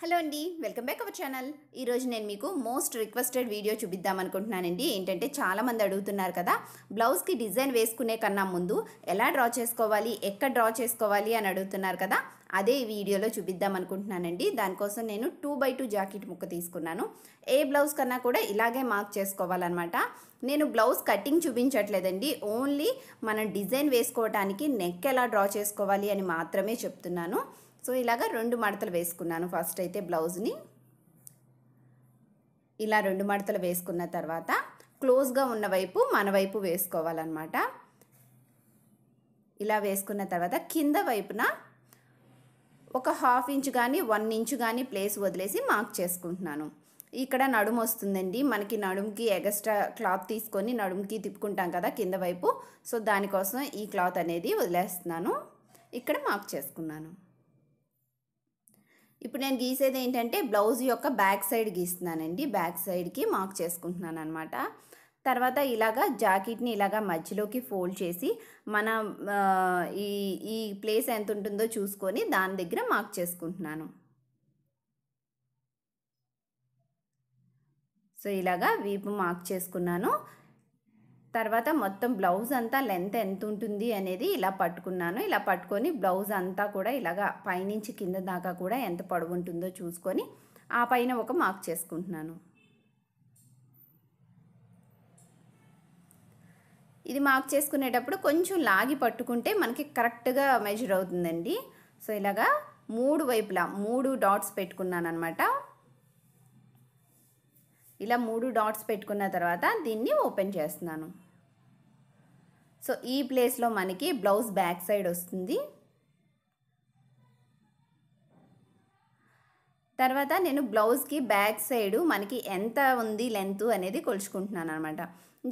Hello అండి, welcome back our channel. ఈరోజు నేను మీకు మోస్ట్ రిక్వెస్టెడ్ వీడియో చూపిద్దాం అనుకుంటున్నానండి. ఏంటంటే చాలామంది అడుగుతున్నారు కదా, బ్లౌజ్కి డిజైన్ వేసుకునే కన్నా ముందు ఎలా డ్రా చేసుకోవాలి, ఎక్కడ డ్రా చేసుకోవాలి అని అడుగుతున్నారు కదా. అదే ఈ వీడియోలో చూపిద్దాం అనుకుంటున్నానండి. దానికోసం నేను 2x2 జాకెట్ ముక్క తీసుకున్నాను. ఏ బ్లౌజ్ కన్నా కూడా ఇలాగే మార్క్ చేసుకోవాలన్నమాట. నేను బ్లౌజ్ కటింగ్ చూపించట్లేదండి, ఓన్లీ మనం డిజైన్ వేసుకోవడానికి నెక్ ఎలా డ్రా చేసుకోవాలి అని మాత్రమే చెప్తున్నాను. సో ఇలాగా 2 మడతలు వేసుకున్నాను. ఫస్ట్ అయితే బ్లౌజ్ని ఇలా 2 మడతలు వేసుకున్న తర్వాత క్లోజ్గా ఉన్న వైపు మన వైపు వేసుకోవాలన్నమాట. ఇలా వేసుకున్న తర్వాత కింద వైపున ఒక 1/2 ఇంచ్ కానీ 1 ఇంచ్ కానీ ప్లేస్ వదిలేసి మార్క్ చేసుకుంటున్నాను. ఇక్కడ నడుము వస్తుందండి, మనకి నడుముకి ఎగస్ట్రా క్లాత్ తీసుకొని నడుముకి తిప్పుకుంటాం కదా కింద వైపు. సో దానికోసం ఈ క్లాత్ అనేది వదిలేస్తున్నాను. ఇక్కడ మార్క్ చేసుకున్నాను. ఇప్పుడు నేను గీసేది ఏంటంటే బ్లౌజ్ యొక్క బ్యాక్ సైడ్ గీస్తున్నానండి. బ్యాక్ సైడ్కి మార్క్ చేసుకుంటున్నాను అనమాట. తర్వాత ఇలాగా జాకెట్ని ఇలాగా మధ్యలోకి ఫోల్డ్ చేసి మన ఈ ప్లేస్ ఎంత ఉంటుందో చూసుకొని దాని దగ్గర మార్క్ చేసుకుంటున్నాను. సో ఇలాగా వీపు మార్క్ చేసుకున్నాను. తర్వాత మొత్తం బ్లౌజ్ అంతా లెంత్ ఎంత ఉంటుంది అనేది ఇలా పట్టుకున్నాను. ఇలా పట్టుకొని బ్లౌజ్ అంతా కూడా ఇలాగా పైనుంచి కింద దాకా కూడా ఎంత పొడవు ఉంటుందో చూసుకొని ఆ పైన ఒక మార్క్ చేసుకుంటున్నాను. ఇది మార్క్ చేసుకునేటప్పుడు కొంచెం లాగి పట్టుకుంటే మనకి కరెక్ట్గా మెజర్ అవుతుందండి. సో ఇలాగా 3 వైపులా 3 డాట్స్ పెట్టుకున్నాను అనమాట. ఇలా 3 డాట్స్ పెట్టుకున్న తర్వాత దీన్ని ఓపెన్ చేస్తున్నాను. సో ఈ ప్లేస్లో మనకి బ్లౌజ్ బ్యాక్ సైడ్ వస్తుంది. తర్వాత నేను బ్లౌజ్కి బ్యాక్ సైడు మనకి ఎంత ఉంది లెంత్ అనేది కొలుచుకుంటున్నాను అనమాట.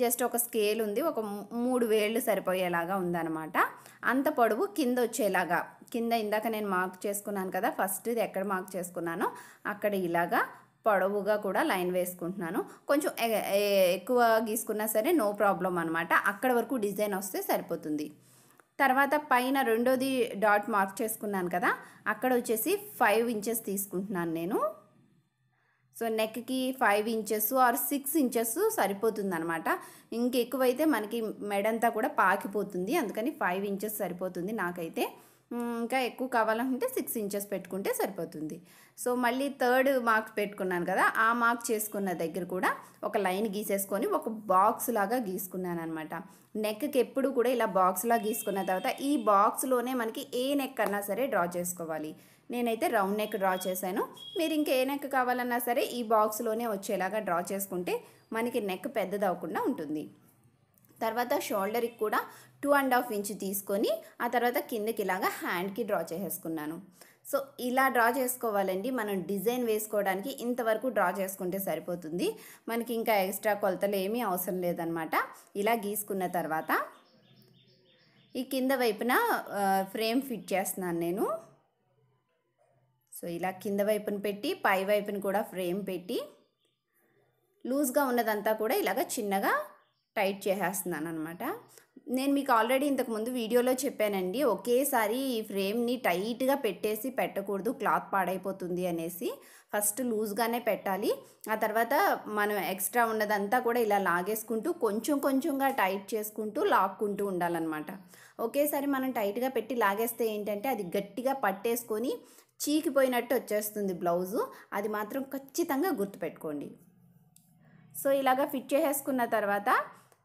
జస్ట్ ఒక స్కేల్ ఉంది, ఒక 3 వేళ్ళు సరిపోయేలాగా ఉందన్నమాట. అంత పొడవు కింద వచ్చేలాగా, కింద ఇందాక నేను మార్క్ చేసుకున్నాను కదా, ఫస్ట్ ఇది ఎక్కడ మార్క్ చేసుకున్నానో అక్కడ ఇలాగా పొడవుగా కూడా లైన్ వేసుకుంటున్నాను. కొంచెం ఎక్కువ గీసుకున్నా సరే నో ప్రాబ్లం అనమాట. అక్కడ వరకు డిజైన్ వస్తే సరిపోతుంది. తర్వాత పైన రెండోది డాట్ మార్క్ చేసుకున్నాను కదా, అక్కడ వచ్చేసి 5 ఇంచెస్ తీసుకుంటున్నాను నేను. సో నెక్కి 5 ఇంచెస్ ఆర్ 6 ఇంచెస్ సరిపోతుంది అనమాట. ఇంకెక్కువైతే మనకి మెడంతా కూడా పాకిపోతుంది, అందుకని 5 ఇంచెస్ సరిపోతుంది నాకైతే. ఇంకా ఎక్కువ కావాలంటే 6 ఇంచెస్ పెట్టుకుంటే సరిపోతుంది. సో మళ్ళీ థర్డ్ మార్క్ పెట్టుకున్నాను కదా, ఆ మార్క్ చేసుకున్న దగ్గర కూడా ఒక లైన్ గీసేసుకొని ఒక బాక్స్ లాగా గీసుకున్నాను అనమాట. నెక్కి ఎప్పుడు కూడా ఇలా బాక్స్లా గీసుకున్న తర్వాత ఈ బాక్స్లోనే మనకి ఏ నెక్ అన్నా సరే డ్రా చేసుకోవాలి. నేనైతే రౌండ్ నెక్ డ్రా చేశాను. మీరు ఇంకా ఏ నెక్ కావాలన్నా సరే ఈ బాక్స్లోనే వచ్చేలాగా డ్రా చేసుకుంటే మనకి నెక్ పెద్దది అవ్వకుండా ఉంటుంది. తర్వాత షోల్డర్కి కూడా 2.5 ఇంచ్ తీసుకొని ఆ తర్వాత కిందకి ఇలాగా హ్యాండ్కి డ్రా చేసేసుకున్నాను. సో ఇలా డ్రా చేసుకోవాలండి. మనం డిజైన్ వేసుకోవడానికి ఇంతవరకు డ్రా చేసుకుంటే సరిపోతుంది, మనకి ఇంకా ఎక్స్ట్రా కొలతలు ఏమీ అవసరం లేదనమాట. ఇలా గీసుకున్న తర్వాత ఈ కింద వైపున ఫ్రేమ్ ఫిట్ చేస్తున్నాను నేను. సో ఇలా కింద వైపున పెట్టి పై వైపున కూడా ఫ్రేమ్ పెట్టి లూజ్గా ఉన్నదంతా కూడా ఇలాగ చిన్నగా టైట్ చేసేస్తున్నాను అనమాట. నేను మీకు ఆల్రెడీ ఇంతకుముందు వీడియోలో చెప్పానండి, ఒకేసారి ఈ ఫ్రేమ్ని టైట్గా పెట్టకూడదు, క్లాత్ పాడైపోతుంది అనేసి. ఫస్ట్ లూజ్గానే పెట్టాలి, ఆ తర్వాత మనం ఎక్స్ట్రా ఉన్నదంతా కూడా ఇలా లాగేసుకుంటూ కొంచెం కొంచెంగా టైట్ చేసుకుంటూ లాక్కుంటూ ఉండాలన్నమాట. ఒకేసారి మనం టైట్గా పెట్టి లాగేస్తే ఏంటంటే అది గట్టిగా పట్టేసుకొని చీకిపోయినట్టు వచ్చేస్తుంది బ్లౌజు. అది మాత్రం ఖచ్చితంగా గుర్తుపెట్టుకోండి. సో ఇలాగ ఫిట్ చేసేసుకున్న తర్వాత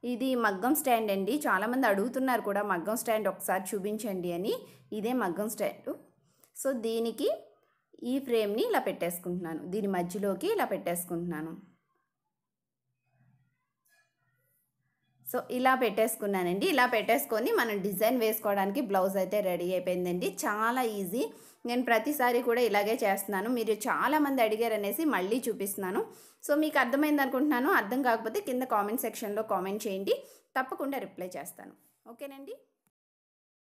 ఇది మగ్గం స్టాండ్ అండి. చాలామంది అడుగుతున్నారు కూడా మగ్గం స్టాండ్ ఒకసారి చూపించండి అని. ఇదే మగ్గం స్టాండ్. సో దీనికి ఈ ఫ్రేమ్ని ఇలా పెట్టేసుకుంటున్నాను, దీని మధ్యలోకి ఇలా పెట్టేసుకుంటున్నాను. సో ఇలా పెట్టేసుకున్నానండి. ఇలా పెట్టేసుకొని మనం డిజైన్ వేసుకోవడానికి బ్లౌజ్ అయితే రెడీ అయిపోయిందండి. చాలా ఈజీ. నేను ప్రతిసారి కూడా ఇలాగే చేస్తున్నాను. మీరు చాలామంది అడిగారు అనేసి మళ్ళీ చూపిస్తున్నాను. సో మీకు అర్థమైంది అనుకుంటున్నాను. అర్థం కాకపోతే కింద కామెంట్ సెక్షన్లో కామెంట్ చేయండి, తప్పకుండా రిప్లై చేస్తాను. ఓకేనండి.